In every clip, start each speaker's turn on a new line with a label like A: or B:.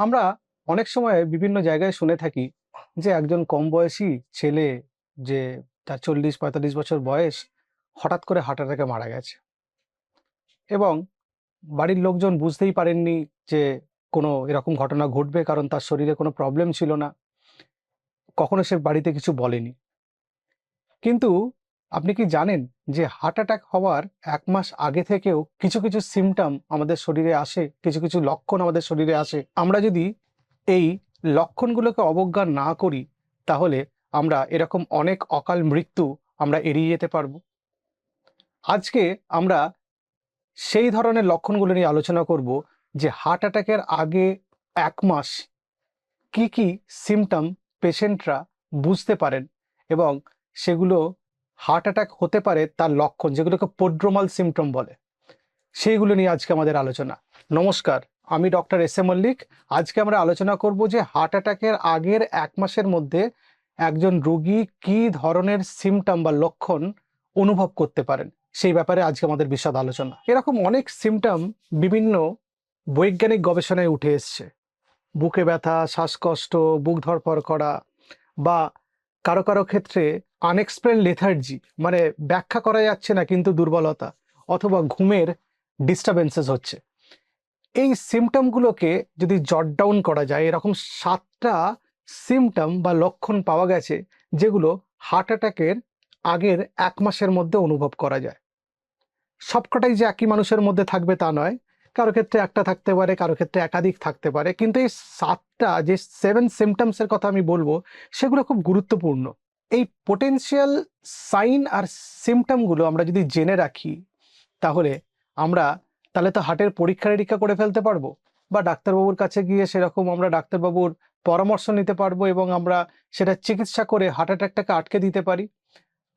A: আমরা অনেক সময় বিভিন্ন জায়গায় শুনে থাকি যে একজন কম বয়সী ছেলে যে তার 40-45 বছর বয়স হঠাৎ করে হার্ট অ্যাটাকে মারা গেছে এবং বাড়ির লোকজন বুঝতেই পারেননি যে কোনো এরকম ঘটনা ঘটবে, কারণ তার শরীরে কোনো প্রবলেম ছিল না। কখনো সে বাড়িতে কিছু বলেনি। কিন্তু আপনি কি জানেন যে হার্ট অ্যাটাক হওয়ার 1 মাস আগে থেকেও কিছু কিছু সিমটম আমাদের শরীরে আসে, কিছু কিছু লক্ষণ আমাদের শরীরে আসে। আমরা যদি এই লক্ষণগুলোকে অবজ্ঞা না করি, তাহলে আমরা এরকম অনেক অকাল মৃত্যু আমরা এড়িয়ে যেতে পারবো। আজকে আমরা সেই ধরনের লক্ষণগুলো নিয়ে আলোচনা করব যে হার্ট অ্যাটাকের আগে 1 মাস কি কি সিমটম পেশেন্টরা বুঝতে পারেন এবং সেগুলো হার্ট অ্যাটাক হতে পারে তার লক্ষণ, যেগুলোকে প্রোড্রোমাল সিমটম বলে, সেইগুলো নিয়ে আজকে আমাদের আলোচনা। নমস্কার, আমি ডক্টর এস এ মল্লিক। আজকে আমরা আলোচনা করব যে হার্ট অ্যাটাকের আগের 1 মাসের মধ্যে একজন রোগী কি ধরনের সিমটম বা লক্ষণ অনুভব করতে পারেন, সেই ব্যাপারে আজকে আমাদের বিশদ আলোচনা। এরকম অনেক সিমটম বিভিন্ন বৈজ্ঞানিক গবেষণায় উঠে এসছে। বুকে ব্যথা, শ্বাসকষ্ট, বুক ধড়ফড় করা, বা কারো কারো ক্ষেত্রে আনএক্সপ্লেইন লেথার্জি, মানে ব্যাখ্যা করা যাচ্ছে না কিন্তু দুর্বলতা, অথবা ঘুমের ডিস্টারবেন্সেস হচ্ছে। এই সিমটমগুলোকে যদি জট ডাউন করা যায়, এরকম 7টা সিমটম বা লক্ষণ পাওয়া গেছে যেগুলো হার্ট অ্যাটাকের আগের 1 মাসের মধ্যে অনুভব করা যায়। সবকটাই যে একই মানুষের মধ্যে থাকবে তা নয়, কারো ক্ষেত্রে একটা থাকতে পারে, কারো ক্ষেত্রে একাধিক থাকতে পারে, কিন্তু এই 7টা যে 7 সিমটমসের কথা আমি বলবো সেগুলো খুব গুরুত্বপূর্ণ। এই পোটেনশিয়াল সাইন আর সিমটমগুলো আমরা যদি জেনে রাখি, তাহলে আমরা তো হার্টের পরীক্ষা নিরীক্ষা করে ফেলতে পারবো, বা ডাক্তারবাবুর কাছে গিয়ে সেরকম আমরা ডাক্তারবাবুর পরামর্শ নিতে পারবো এবং আমরা সেটা চিকিৎসা করে হার্ট অ্যাটাকটাকে আটকে দিতে পারি।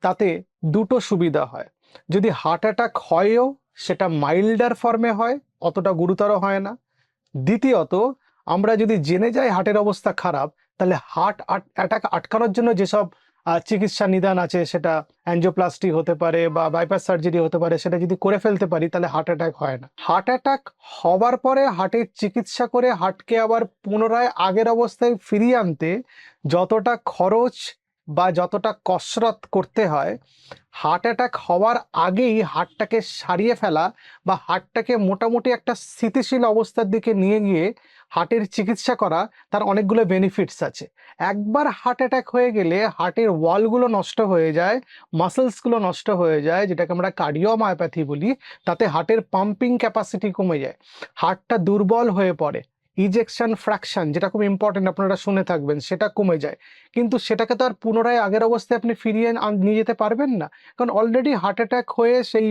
A: তাতে দুটো সুবিধা হয়। যদি হার্ট অ্যাটাক হয়ও, সেটা মাইল্ডার ফর্মে হয়, অতটা গুরুতর হয় না। দ্বিতীয়ত, আমরা যদি জেনে যাই হার্টের অবস্থা খারাপ, তাহলে হার্ট অ্যাটাক আটকানোর জন্য যেসব চিকিৎসা নিদান আছে, সেটা অ্যাঞ্জিওপ্লাস্টি হতে পারে বা বাইপাস সার্জারি হতে পারে, সেটা যদি করে ফেলতে পারি তাহলে হার্ট অ্যাটাক হয় না। হার্ট অ্যাটাক হবার পরে হার্টের চিকিৎসা করে হার্টকে আবার পুনরায় আগের অবস্থায় ফিরিয়ে আনতে যতটা খরচ বা যতটা কসরত করতে হয়, হার্ট অ্যাটাক হওয়ার আগেই হার্টটাকে সারিয়ে ফেলা বা হার্টটাকে মোটামুটি একটা স্থিতিশীল অবস্থার দিকে নিয়ে গিয়ে হার্টের চিকিৎসা করা, তার অনেকগুলো বেনিফিটস আছে। একবার হার্ট অ্যাটাক হয়ে গেলে হার্টের ওয়ালগুলো নষ্ট হয়ে যায়, মাসেলসগুলো নষ্ট হয়ে যায়, যেটাকে আমরা কার্ডিওমায়োপ্যাথি বলি। তাতে হার্টের পাম্পিং ক্যাপাসিটি কমে যায়, হার্টটা দুর্বল হয়ে পড়ে, ইজেকশন ফ্র্যাকশন, যেটা খুব ইম্পর্টেন্ট, আপনারা শুনে থাকবেন, সেটা কমে যায়। কিন্তু সেটাকে তো আর পুনরায় আগের অবস্থায় আপনি ফিরিয়ে নিয়ে যেতে পারবেন না, কারণ অলরেডি হার্ট অ্যাটাক হয়ে সেই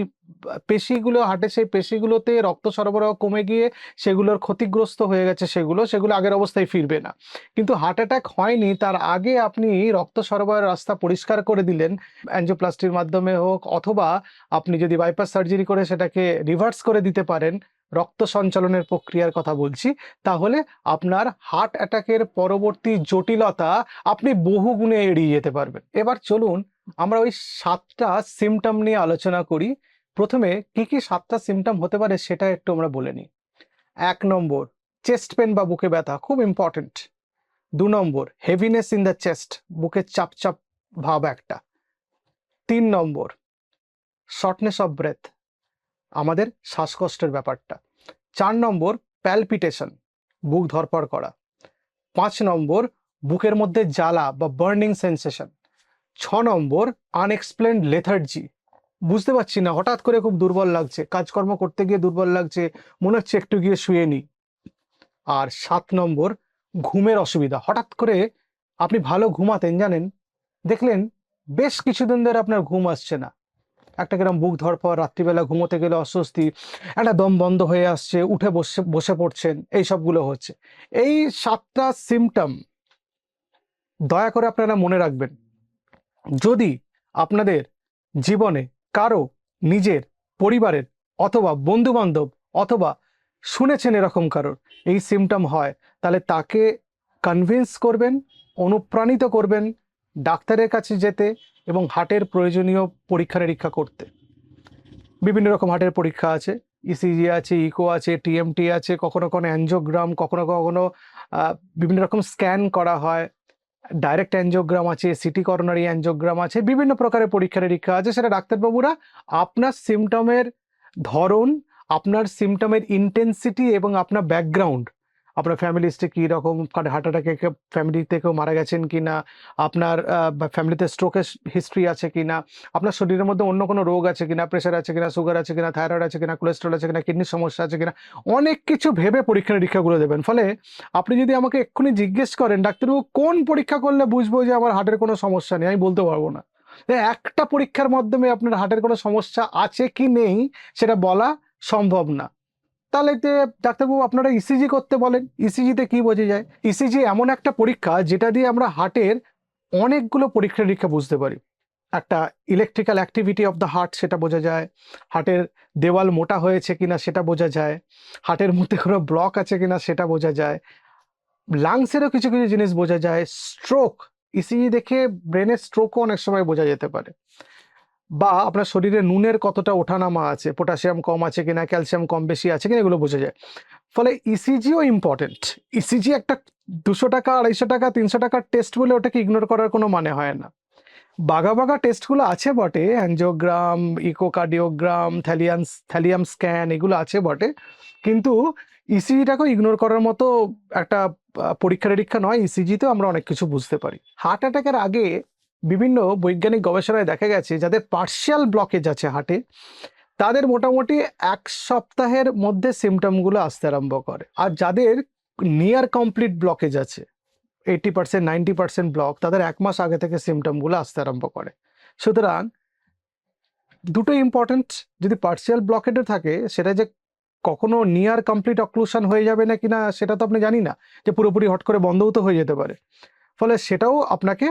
A: পেশিগুলো, হার্টের সেই পেশিগুলোতে রক্ত সরবরাহ কমে গিয়ে সেগুলোর ক্ষতিগ্রস্ত হয়ে গেছে, সেগুলো আগের অবস্থায় ফিরবে না। কিন্তু হার্ট অ্যাটাক হয়নি, তার আগে আপনি রক্ত সরবরাহের রাস্তা পরিষ্কার করে দিলেন, অ্যাঞ্জিওপ্লাস্টির মাধ্যমে হোক, অথবা আপনি যদি বাইপাস সার্জারি করে সেটাকে রিভার্স করে দিতে পারেন, রক্ত সঞ্চালনের প্রক্রিয়ার কথা বলছি, তাহলে আপনার হার্ট অ্যাটাকের পরবর্তী জটিলতা আপনি বহু গুণে এড়িয়ে যেতে পারবেন। এবার চলুন আমরা ওই 7টা সিমটম নিয়ে আলোচনা করি। প্রথমে কি কি 7টা সিমটম হতে পারে সেটা একটু আমরা বলে নিই। 1 নম্বর, চেস্ট পেন বা বুকে ব্যথা, খুব important. 2 number, heaviness in the chest, বুকে চাপ চাপ ভাব একটা। 3 নম্বর, শর্টনেস অফ ব্রেথ, আমাদের শ্বাসকষ্টের ব্যাপারটা। 4 নম্বর, প্যালপিটেশন, বুক ধড়ফড় করা। 5 নম্বর, বুকের মধ্যে জ্বালা বা বার্নিং সেন্সেশন। 6 নম্বর, আনএক্সপ্লেইনড লেথার্জি, বুঝতে পারছি না, হঠাৎ করে খুব দুর্বল লাগছে, কাজকর্ম করতে গিয়ে দুর্বল লাগছে, মনে হচ্ছে একটু গিয়ে শুয়ে নিই। আর 7 নম্বর, ঘুমের অসুবিধা, হঠাৎ করে আপনি ভালো ঘুমাতেন জানেন, দেখলেন বেশ কিছুদিন ধরে আপনার ঘুম আসছে না, একটা কিরম বুক ধড়ফড়, রাত্রিবেলা ঘুমোতে গেলে অস্বস্তি, একটা দম বন্ধ হয়ে আসছে, উঠে বসে বসে পড়ছেন, এই সবগুলো হচ্ছে। এই 7টা সিমটম দয়া করে আপনারা মনে রাখবেন। যদি আপনাদের জীবনে কারো, নিজের পরিবারের অথবা বন্ধু বান্ধব অথবা শুনেছেন এরকম কারোর এই সিমটম হয়, তাহলে তাকে কনভিন্স করবেন, অনুপ্রাণিত করবেন ডাক্তারের কাছে যেতে এবং হার্টের প্রয়োজনীয় পরীক্ষা নিরীক্ষা করতে। বিভিন্ন রকম হার্টের পরীক্ষা আছে, ইসিজি আছে, ইকো আছে, টিএমটি আছে, কখনো কখনো অ্যাঞ্জিওগ্রাম, কখনো কখনো বিভিন্ন রকম স্ক্যান করা হয়, ডাইরেক্ট অ্যাঞ্জিওগ্রাম আছে, সিটি করোনারি অ্যাঞ্জিওগ্রাম আছে, বিভিন্ন প্রকারের পরীক্ষা নিরীক্ষা আছে। সেটা ডাক্তারবাবুরা আপনার সিমটমের ধরন, আপনার সিমটমের ইন্টেন্সিটি এবং আপনার ব্যাকগ্রাউন্ড, আপনার ফ্যামিলি হিস্ট্রি কী রকম, হার্ট অ্যাটাকে ফ্যামিলিতে কেউ মারা গেছেন কি না, আপনার ফ্যামিলিতে স্ট্রোকের হিস্ট্রি আছে কি না, আপনার শরীরের মধ্যে অন্য কোনো রোগ আছে কিনা, প্রেশার আছে কিনা, সুগার আছে কিনা, থাইরয়েড আছে কিনা, কোলেস্ট্রল আছে কিনা, কিডনির সমস্যা আছে কিনা, অনেক কিছু ভেবে পরীক্ষা নিরীক্ষাগুলো দেবেন। ফলে আপনি যদি আমাকে এক্ষুনি জিজ্ঞেস করেন ডাক্তারবাবু কোন পরীক্ষা করলে বুঝবো যে আমার হার্টের কোনো সমস্যা নেই, আমি বলতে পারবো না। একটা পরীক্ষার মাধ্যমে আপনার হার্টের কোনো সমস্যা আছে কি নেই সেটা বলা সম্ভব না। তাহলে ডাক্তারবাবু আপনারা ইসিজি করতে বলেন। ইসিজিতে কি বোঝা যায়? ইসিজি এমন একটা পরীক্ষা যেটা দিয়ে আমরা হার্টের অনেকগুলো পরীক্ষা নিরীক্ষা বুঝতে পারি। একটা electrical activity of the heart সেটা বোঝা যায়, হার্টের দেওয়াল মোটা হয়েছে কিনা সেটা বোঝা যায়, হার্টের মধ্যে কোনো ব্লক আছে কিনা সেটা বোঝা যায়, লাংসেরও কিছু কিছু জিনিস বোঝা যায়, স্ট্রোক, ইসিজি দেখে ব্রেনের স্ট্রোকও অনেক সময় বোঝা যেতে পারে, বা আপনার শরীরে নুনের কতটা ওঠানামা আছে, পটাশিয়াম কম আছে কিনা, ক্যালসিয়াম কম বেশি আছে কিনা, এগুলো বোঝা যায়। ফলে ইসিজিও ইম্পর্টেন্ট। ইসিজি একটা 200 টাকা, 250 টাকা, 300 টাকার টেস্ট বলে ওটাকে ইগনোর করার কোনো মানে হয় না। বাঘা বাঘা টেস্টগুলো আছে বটে, অ্যাঞ্জিওগ্রাম, ইকোকার্ডিওগ্রাম, থ্যালিয়াম স্ক্যান, এগুলো আছে বটে, কিন্তু ইসিজিটাকেও ইগনোর করার মতো একটা পরীক্ষা নিরীক্ষা নয়। ইসিজিতেও আমরা অনেক কিছু বুঝতে পারি। হার্ট অ্যাটাকের আগে বিভিন্ন বৈজ্ঞানিক গবেষণায় দেখা গেছে যাদের পার্শিয়াল ব্লকেজ আছে হার্টে, তাদের মোটামুটি 1 সপ্তাহের মধ্যে সিমটমগুলো আসতে আরম্ভ করে। আর যাদের নিয়ার কমপ্লিট ব্লকেজ আছে, 80% 90% ব্লক, তাদের 1 মাস আগে থেকে সিমটমগুলো আসতে আরম্ভ করে। সুতরাং দুটো ইম্পর্টেন্ট। যদি পার্শিয়াল ব্লকেডও থাকে সেটা যে কখনো নিয়ার কমপ্লিট অক্লুশন হয়ে যাবে না কিনা সেটা তো আপনি জানি না, যে পুরোপুরি হট করে বন্ধও তো হয়ে যেতে পারে। ফলে সেটাও আপনাকে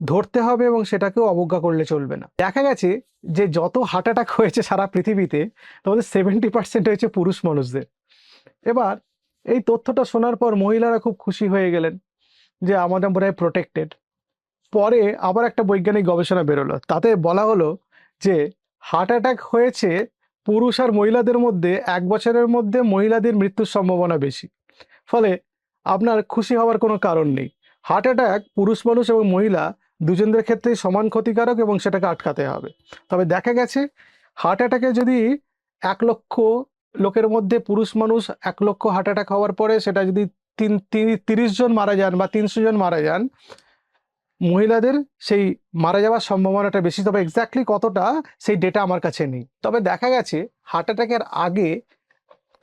A: ধরতে হবে এবং সেটাকেও অবজ্ঞা করলে চলবে না। দেখা গেছে যে যত হার্ট অ্যাটাক হয়েছে সারা পৃথিবীতে, তোমাদের 70% হয়েছে পুরুষ মানুষদের। এবার এই তথ্যটা শোনার পর মহিলারা খুব খুশি হয়ে গেলেন যে আমাদের বোধহয় প্রোটেক্টেড। পরে আবার একটা বৈজ্ঞানিক গবেষণা বেরোলো, তাতে বলা হলো যে হার্ট অ্যাটাক হয়েছে পুরুষ আর মহিলাদের মধ্যে 1 বছরের মধ্যে মহিলাদের মৃত্যুর সম্ভাবনা বেশি। ফলে আপনার খুশি হওয়ার কোনো কারণ নেই। হার্ট অ্যাটাক পুরুষ মানুষ এবং মহিলা দুজনদের ক্ষেত্রেই সমান ক্ষতিকারক এবং সেটাকে আটকাতে হবে। তবে দেখা গেছে হার্ট অ্যাটাকে যদি 1 লক্ষ লোকের মধ্যে পুরুষ মানুষ 1 লক্ষ হার্ট অ্যাটাক হওয়ার পরে সেটা যদি 30 জন মারা যান বা 300 জন মারা যান, মহিলাদের সেই মারা যাওয়ার সম্ভাবনাটা বেশি। তবে এক্স্যাক্টলি কতটা সেই ডেটা আমার কাছে নেই। তবে দেখা গেছে হার্ট অ্যাটাকের আগে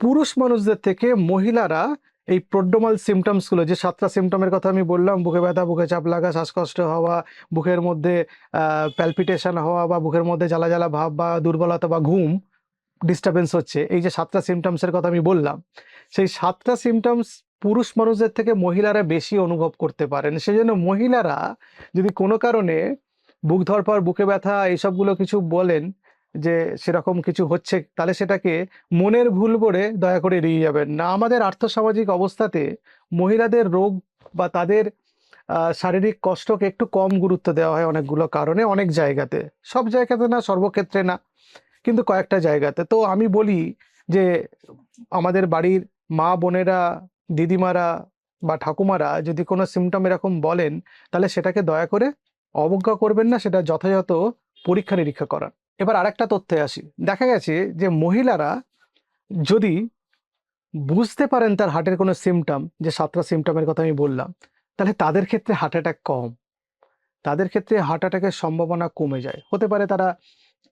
A: পুরুষ মানুষদের থেকে মহিলারা এই প্রোড্রোমাল সিমটমসগুলো, যে 7টা সিমটমের কথা আমি বললাম, বুকে ব্যথা, বুকে চাপ লাগা, শ্বাসকষ্ট হওয়া, বুকের মধ্যে প্যালপিটেশন হওয়া, বা বুকের মধ্যে জ্বালা জ্বালা ভাব, বা দুর্বলতা, বা ঘুম ডিস্টার্বেন্স হচ্ছে, এই যে 7টা সিমটমসের কথা আমি বললাম, সেই 7টা সিমটমস পুরুষ মানুষদের থেকে মহিলারা বেশি অনুভব করতে পারেন। সেজন্য মহিলারা যদি কোনো কারণে বুক ধড়ফড়, বুকে ব্যথা এইসবগুলো কিছু বলেন যে সেরকম কিছু হচ্ছে, তাহলে সেটাকে মনের ভুল করে দয়া করে এড়িয়ে যাবেন না। আমাদের আর্থসামাজিক অবস্থাতে মহিলাদের রোগ বা তাদের শারীরিক কষ্টকে একটু কম গুরুত্ব দেওয়া হয় অনেকগুলো কারণে, অনেক জায়গাতে, সব জায়গাতে না, সর্বক্ষেত্রে না, কিন্তু কয়েকটা জায়গাতে। তো আমি বলি যে আমাদের বাড়ির মা বোনেরা, দিদিমারা বা ঠাকুমারা যদি কোনো সিমটম এরকম বলেন, তাহলে সেটাকে দয়া করে অবজ্ঞা করবেন না, সেটা যথাযথ পরীক্ষা নিরীক্ষা করান। এবার আরেকটা তথ্যে আসি। দেখা গেছে যে মহিলারা যদি বুঝতে পারেন তার হার্টের কোনো সিমটম, যে 7টা সিমটমের কথা আমি বললাম, তাহলে তাদের ক্ষেত্রে হার্ট অ্যাটাক কম, তাদের ক্ষেত্রে হার্ট অ্যাটাকের সম্ভাবনা কমে যায়। হতে পারে তারা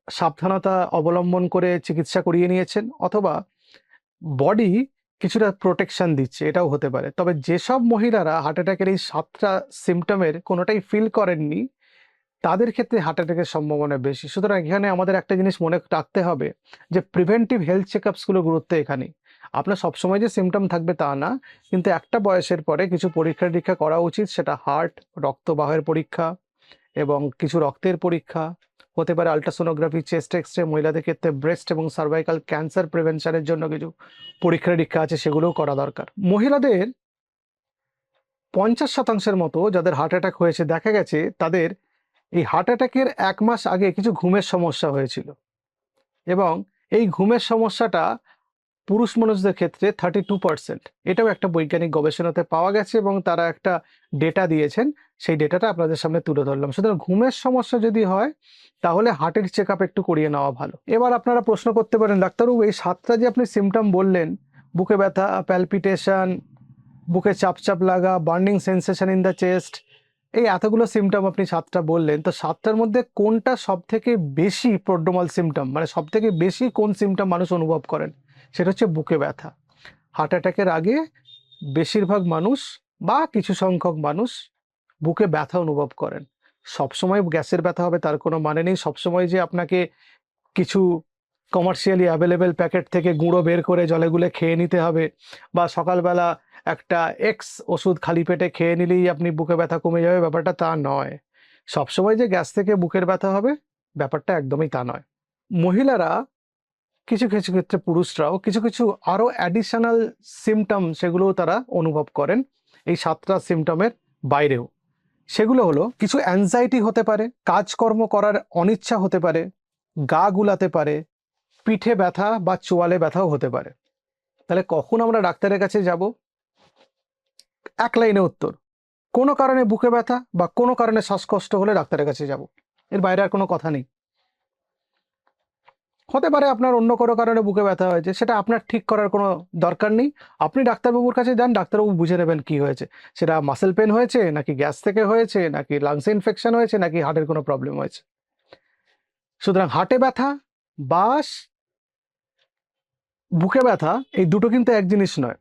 A: সাবধানতা অবলম্বন করে চিকিৎসা করিয়ে নিয়েছেন, অথবা বডি কিছুটা প্রোটেকশন দিচ্ছে, এটাও হতে পারে। তবে যেসব মহিলারা হার্ট অ্যাটাকের এই 7টা সিমটমের কোনোটাই ফিল করেননি, তাদের ক্ষেত্রে হার্ট অ্যাটাকের সম্ভাবনা বেশি। সুতরাং এখানে আমাদের একটা জিনিস মনে রাখতে হবে যে প্রিভেন্টিভ হেলথ চেকআপসগুলো গুরুত্ব এখানেই। আপনার সবসময় যে সিমটম থাকবে তা না, কিন্তু একটা বয়সের পরে কিছু পরীক্ষা নিরীক্ষা করা উচিত। সেটা হার্ট, রক্তবাহের পরীক্ষা এবং কিছু রক্তের পরীক্ষা হতে পারে, আল্ট্রাসোনোগ্রাফি, চেস্ট এক্সরে, মহিলাদের ক্ষেত্রে ব্রেস্ট এবং সার্ভাইকাল ক্যান্সার প্রিভেনশনের জন্য কিছু পরীক্ষা নিরীক্ষা আছে, সেগুলোও করা দরকার। মহিলাদের 50% মতো যাদের হার্ট অ্যাটাক হয়েছে, দেখা গেছে তাদের এই হার্ট অ্যাটাকের 1 মাস আগে কিছু ঘুমের সমস্যা হয়েছিল, এবং এই ঘুমের সমস্যাটা পুরুষ মানুষদের ক্ষেত্রে 32%। এটাও একটা বৈজ্ঞানিক গবেষণাতে পাওয়া গেছে এবং তারা একটা ডেটা দিয়েছেন, সেই ডেটাটা আপনাদের সামনে তুলে ধরলাম। সুতরাং ঘুমের সমস্যা যদি হয় তাহলে হার্টের চেক আপ একটু করিয়ে নেওয়া ভালো। এবার আপনারা প্রশ্ন করতে পারেন, ডাক্তারবাবু এই 7টা যে আপনি সিমটম বললেন, বুকে ব্যথা, প্যালপিটেশন, বুকে চাপ চাপ লাগা, burning sensation in the chest, এই এতগুলো সিমটম আপনি 7টা বললেন, তো 7টার মধ্যে কোনটা সব থেকে বেশি প্রোড্রোমাল সিমটম, মানে সব থেকে বেশি কোন সিমটম মানুষ অনুভব করেন? সেটা হচ্ছে বুকে ব্যথা। হার্ট অ্যাটাকের আগে বেশিরভাগ মানুষ বা কিছু সংখ্যক মানুষ বুকে ব্যথা অনুভব করেন। সবসময় গ্যাসের ব্যথা হবে তার কোনো মানে নেই। সবসময় যে আপনাকে কিছু কমার্শিয়ালি অ্যাভেলেবেল প্যাকেট থেকে গুঁড়ো বের করে জলে গুলে খেয়ে নিতে হবে, বা সকালবেলা একটা এক্স ওষুধ খালি পেটে খেয়ে নিলেই আপনি বুকে ব্যথা কমে যাবে, ব্যাপারটা তা নয়। সবসময় যে গ্যাস থেকে বুকের ব্যথা হবে, ব্যাপারটা একদমই তা নয়। মহিলারা, কিছু কিছু ক্ষেত্রে পুরুষরাও কিছু কিছু আরও অ্যাডিশনাল সিমটম সেগুলোও তারা অনুভব করেন এই 7টা সিমটমের বাইরেও। সেগুলো হলো, কিছু অ্যাংজাইটি হতে পারে, কাজকর্ম করার অনিচ্ছা হতে পারে, গা গুলাতে পারে, পিঠে ব্যথা বা চোয়ালে ব্যথাও হতে পারে। তাহলে কখন আমরা ডাক্তারের কাছে যাব? এক লাইনে উত্তর, কোনো কারণে বুকে ব্যথা বা কোনো কারণে শ্বাসকষ্ট হলে ডাক্তারের কাছে যাব। এর বাইরে আর কোনো কথা নেই। হতে পারে আপনার অন্য কোনো কারণে বুকে ব্যথা হয়েছে, সেটা আপনার ঠিক করার কোনো দরকার নেই। আপনি ডাক্তারবাবুর কাছে যান, ডাক্তারবাবু বুঝে নেবেন কি হয়েছে। সেটা মাসেল পেন হয়েছে, নাকি গ্যাস থেকে হয়েছে, নাকি লাংসে ইনফেকশন হয়েছে, নাকি হার্টের কোনো প্রবলেম হয়েছে। সুতরাং হার্টে ব্যথা বা বুকে ব্যথা এই দুটো কিন্তু এক জিনিস নয়।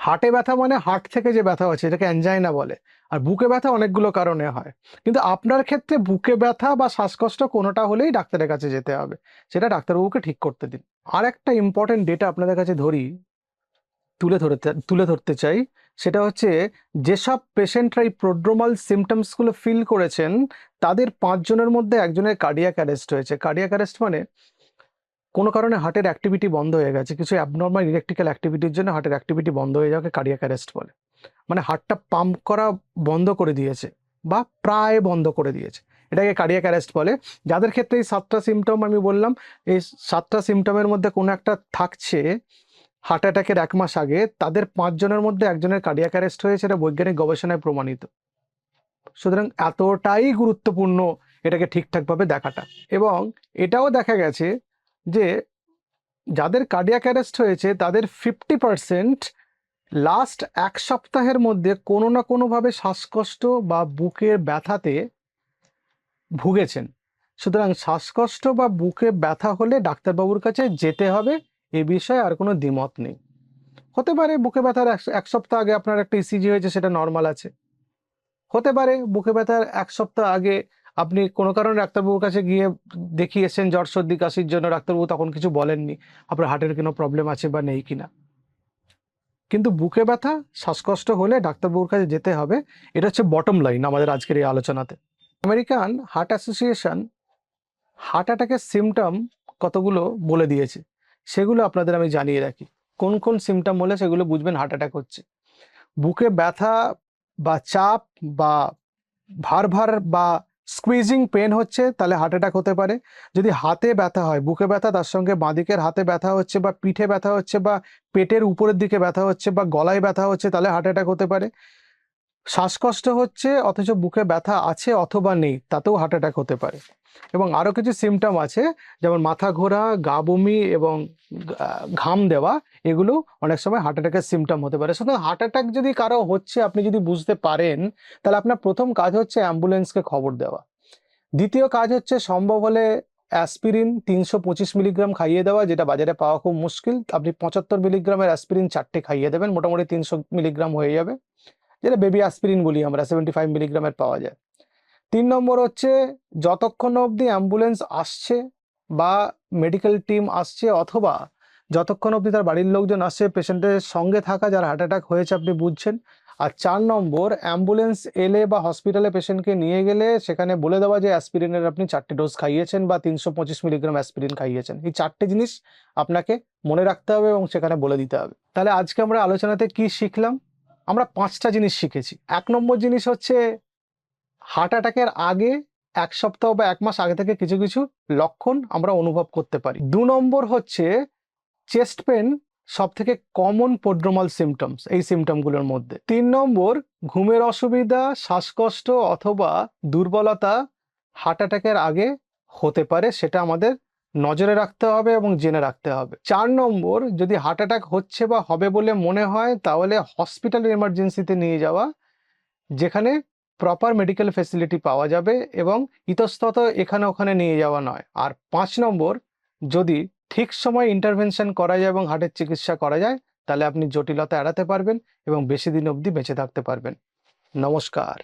A: হার্টে ব্যথা মানে হার্ট থেকে যে ব্যথা হচ্ছে, এটাকে অ্যাঞ্জাইনা বলে। আর বুকে ব্যথা অনেকগুলো কারণে হয়, কিন্তু আপনার ক্ষেত্রে বুকে ব্যথা বা শ্বাসকষ্ট কোনোটা হলেই ডাক্তারের কাছে যেতে হবে। সেটা ডাক্তারবাবুকে ঠিক করতে দিন। আর একটা ইম্পর্টেন্ট ডেটা আপনাদের কাছে তুলে ধরতে চাই, সেটা হচ্ছে যেসব পেশেন্টরা এই প্রোড্রোমাল সিমটমসগুলো ফিল করেছেন, তাদের 5 জনের মধ্যে একজনের কার্ডিয়াক অ্যারেস্ট হয়েছে। কার্ডিয়াক অ্যারেস্ট মানে কোনো কারণে হার্টের অ্যাক্টিভিটি বন্ধ হয়ে গেছে, কিছু অ্যাবনর্মাল ইলেকট্রিক্যাল অ্যাক্টিভিটির জন্য হার্টের অ্যাক্টিভিটি বন্ধ হয়ে যাওয়াকে কার্ডিয়াক অ্যারেস্ট বলে। মানে হার্টটা পাম্প করা বন্ধ করে দিয়েছে বা প্রায় বন্ধ করে দিয়েছে, এটাকে কার্ডিয়াক অ্যারেস্ট বলে। যাদের ক্ষেত্রে এই 7টা সিমটম আমি বললাম, এই 7টা সিমটমের মধ্যে কোনো একটা থাকছে হার্ট অ্যাটাকের 1 মাস আগে, তাদের 5 জনের মধ্যে একজনের কার্ডিয়াক অ্যারেস্ট হয়েছে, এটা বৈজ্ঞানিক গবেষণায় প্রমাণিত। সুতরাং এতটাই গুরুত্বপূর্ণ এটাকে ঠিকঠাকভাবে দেখাটা। এবং এটাও দেখা গেছে যে যাদের কার্ডিয়াক অ্যারেস্ট হয়েছে তাদের 50% লাস্ট 1 সপ্তাহের মধ্যে কোনো না কোনোভাবে শ্বাসকষ্ট বা বুকের ব্যথাতে ভুগেছেন। সুতরাং শ্বাসকষ্ট বা বুকে ব্যথা হলে ডাক্তারবাবুর কাছে যেতে হবে, এ বিষয়ে আর কোনো দ্বিমত নেই। হতে পারে বুকে ব্যথার 1 সপ্তাহ আগে আপনার একটা ইসিজি হয়েছে, সেটা নর্মাল আছে। হতে পারে বুকে ব্যথার 1 সপ্তাহ আগে আপনি কোনো কারণে ডাক্তারবাবুর কাছে গিয়ে দেখিয়েছেন জ্বর সর্দি কাশির জন্য, ডাক্তারবাবু তখন কিছু বলেননি আপনার হার্টের কোনো প্রবলেম আছে বা নেই কিনা। কিন্তু বুকে ব্যথা শ্বাসকষ্ট হলে ডাক্তারবাবুর কাছে যেতে হবে, এটা হচ্ছে বটম লাইন আমাদের আজকের এই আলোচনাতে। আমেরিকান হার্ট অ্যাসোসিয়েশন হার্ট অ্যাটাকের সিমটম কতগুলো বলে দিয়েছে, সেগুলো আপনাদের আমি জানিয়ে রাখি। কোন কোন সিমটম হলে সেগুলো বুঝবেন হার্ট অ্যাটাক হচ্ছে। বুকে ব্যথা বা চাপ বা ভার ভার বা স্কুইজিং পেন হচ্ছে, তাহলে হার্ট অ্যাটাক হতে পারে। যদি হাতে ব্যথা হয়, বুকে ব্যথা তার সঙ্গে বাঁদিকের হাতে ব্যথা হচ্ছে বা পিঠে ব্যথা হচ্ছে বা পেটের উপরের দিকে ব্যথা হচ্ছে বা গলায় ব্যথা হচ্ছে, তাহলে হার্ট অ্যাটাক হতে পারে। শ্বাসকষ্ট হচ্ছে অথচ বুকে ব্যথা আছে অথবা নেই, তাতেও হার্ট অ্যাটাক হতে পারে। এবং আরও কিছু সিমটম আছে, যেমন মাথা ঘোরা, গা বমি এবং ঘাম দেওয়া, এগুলো অনেক সময় হার্ট অ্যাটাকের সিমটম হতে পারে। সুতরাং হার্ট অ্যাটাক যদি কারো হচ্ছে আপনি যদি বুঝতে পারেন, তাহলে আপনার প্রথম কাজ হচ্ছে অ্যাম্বুলেন্সকে খবর দেওয়া। দ্বিতীয় কাজ হচ্ছে সম্ভব হলে অ্যাসপিরিন 325 মিলিগ্রাম খাইয়ে দেওয়া, যেটা বাজারে পাওয়া খুব মুশকিল। আপনি 75 মিলিগ্রামের অ্যাসপিরিন 4টে খাইয়ে দেবেন, মোটামুটি 300 মিলিগ্রাম হয়ে যাবে, যেটা বেবি অ্যাসপিরিন বলি আমরা, 75 মিলিগ্রামের পাওয়া যায়। 3 নম্বর হচ্ছে যতক্ষণ অবধি অ্যাম্বুলেন্স আসছে বা মেডিকেল টিম আসছে, অথবা যতক্ষণ অবধি তার বাড়ির লোকজন আসছে, পেশেন্টের সঙ্গে থাকা, যার হার্ট অ্যাটাক হয়েছে আপনি বুঝছেন। আর 4 নম্বর, অ্যাম্বুলেন্স এলে বা হসপিটালে পেশেন্টকে নিয়ে গেলে সেখানে বলে দেওয়া যে অ্যাসপিরিনের আপনি 4টে ডোজ খাইয়েছেন বা 325 মিলিগ্রাম অ্যাসপিরিন খাইয়েছেন। এই 4টে জিনিস আপনাকে মনে রাখতে হবে এবং সেখানে বলে দিতে হবে। তাহলে আজকে আমরা আলোচনাতে কি শিখলাম? আমরা 5টা জিনিস শিখেছি। 1 নম্বর জিনিস হচ্ছে হার্ট অ্যাটাকের আগে 1 সপ্তাহ বা 1 মাস আগে থেকে কিছু কিছু লক্ষণ আমরা অনুভব করতে পারি। 2 নম্বর হচ্ছে চেস্ট পেন সব থেকে কমন পোড্রোমাল সিমটমস এই সিমটমগুলোর মধ্যে। 3 নম্বর, ঘুমের অসুবিধা, শ্বাসকষ্ট অথবা দুর্বলতা হার্ট অ্যাটাকের আগে হতে পারে, সেটা আমাদের নজরে রাখতে হবে এবং জেনে রাখতে হবে। 4 নম্বর, যদি হার্ট অ্যাটাক হচ্ছে বা হবে বলে মনে হয় তাহলে হসপিটালের এমার্জেন্সিতে নিয়ে যাওয়া, যেখানে প্রপার মেডিকেল ফেসিলিটি পাওয়া যাবে এবং ইতস্তত এখানে ওখানে নিয়ে যাওয়া নয়। আর 5 নম্বর, যদি ঠিক সময় ইন্টারভেনশন করা যায় এবং হার্টের চিকিৎসা করা যায় তাহলে আপনি জটিলতা এড়াতে পারবেন এবং বেশি দিন অবধি বেঁচে থাকতে পারবেন। নমস্কার।